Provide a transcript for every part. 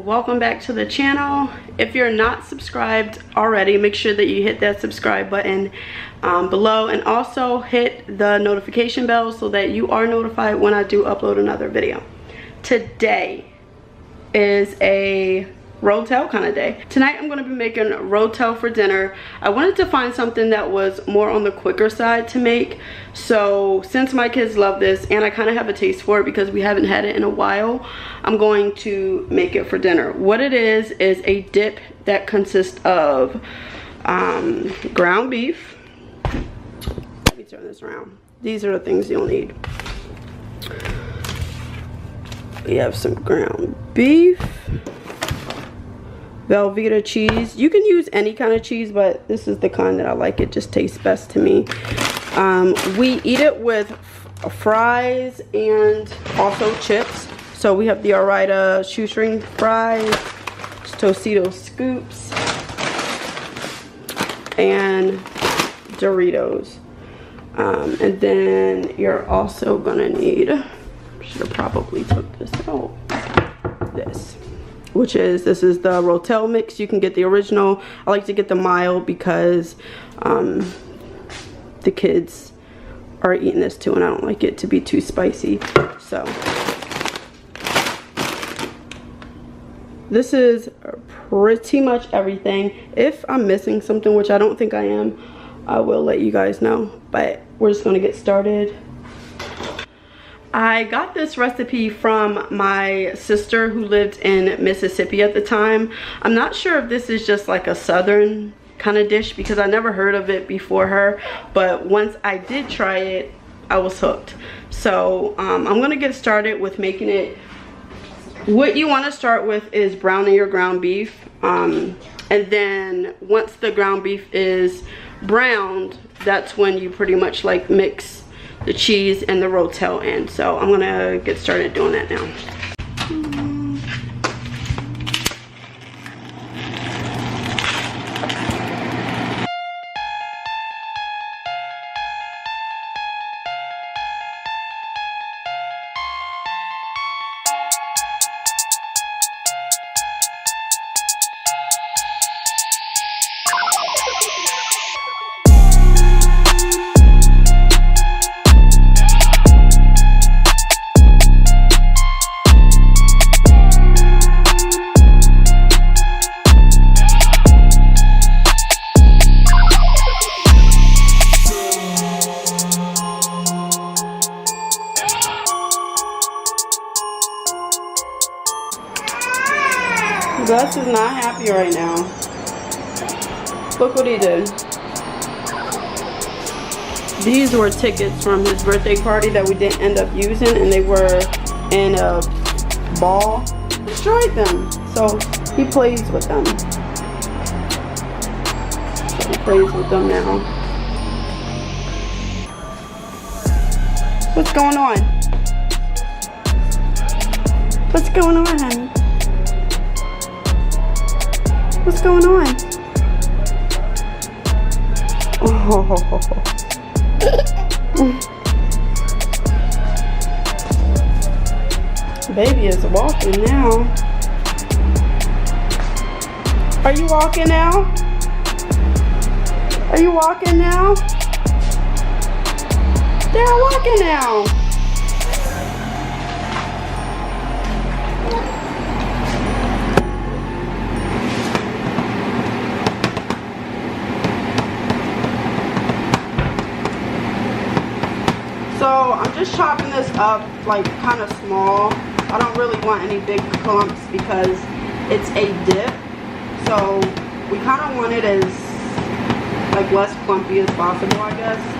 welcome back to the channel. If you're not subscribed already, make sure that you hit that subscribe button below, and also hit the notification bell so that you are notified when I do upload another video. Today is a rotel kind of day. Tonight I'm going to be making rotel for dinner. I wanted to find something that was more on the quicker side to make, so since my kids love this and I kind of have a taste for it because we haven't had it in a while, I'm going to make it for dinner. What it is a dip that consists of ground beef. Let me turn this around. These are the things you'll need. We have some ground beef, Velveeta cheese. You can use any kind of cheese, but this is the kind that I like. It just tastes best to me. We eat it with fries and also chips. So we have the Ore-Ida shoestring fries, Tostitos scoops, and Doritos. And then you're also gonna need, should have probably took this out, this is the rotel mix. You can get the original. I like to get the mild because the kids are eating this too and I don't like it to be too spicy. So this is pretty much everything. If I'm missing something, which I don't think I am, I will let you guys know, but we're just gonna get started. I got this recipe from my sister who lived in Mississippi at the time. I'm not sure if this is just like a southern kind of dish because I never heard of it before her, but once I did try it, I was hooked. So I'm gonna get started with making it. What you want to start with is browning your ground beef, and then once the ground beef is browned, that's when you pretty much like mix the cheese and the rotel in. So I'm gonna get started doing that now. Gus is not happy right now. Look what he did. These were tickets from his birthday party that we didn't end up using, and they were in a ball. Destroyed them. So he plays with them. So he plays with them now. What's going on? What's going on, honey? What's going on? Oh. Baby is walking now. Are you walking now? Are you walking now? They're walking now. So I'm just chopping this up like kind of small. I don't really want any big clumps because it's a dip. So we kind of want it as like less clumpy as possible, I guess.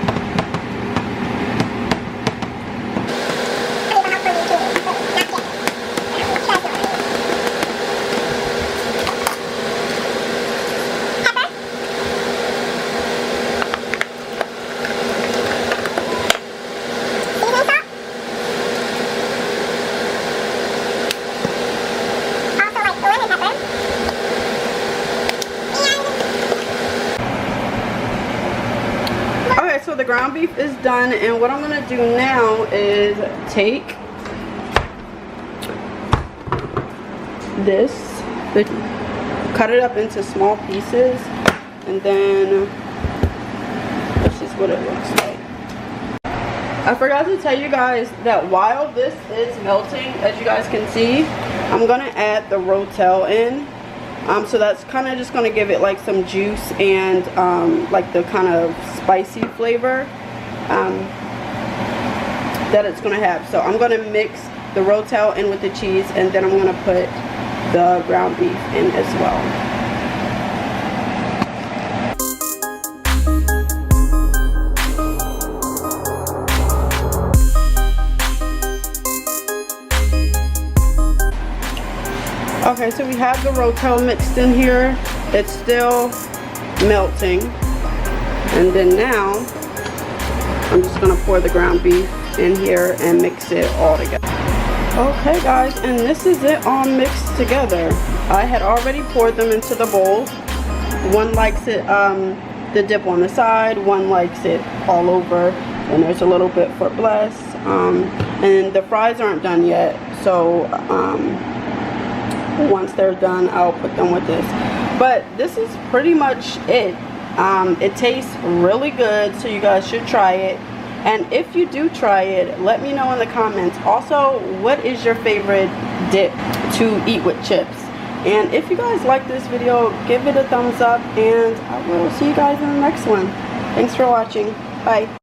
The ground beef is done, and what I'm going to do now is take this cut it up into small pieces, and then this is what it looks like. I forgot to tell you guys that while this is melting, as you guys can see, I'm gonna add the Rotel in. So that's kind of just gonna give it like some juice and like the kind of spicy flavor that it's gonna have. So I'm gonna mix the Rotel in with the cheese, and then I'm gonna put the ground beef in as well. Okay, so we have the Rotel mixed in here. It's still melting. And then now, I'm just gonna pour the ground beef in here and mix it all together. Okay guys, and this is it all mixed together. I had already poured them into the bowls. One likes it, the dip on the side, one likes it all over, and there's a little bit for Bless. And the fries aren't done yet, so once they're done, I'll put them with this. But this is pretty much it. It tastes really good, so you guys should try it. And if you do try it, let me know in the comments. Also, what is your favorite dip to eat with chips? And if you guys like this video, give it a thumbs up, and I will see you guys in the next one. Thanks for watching. Bye.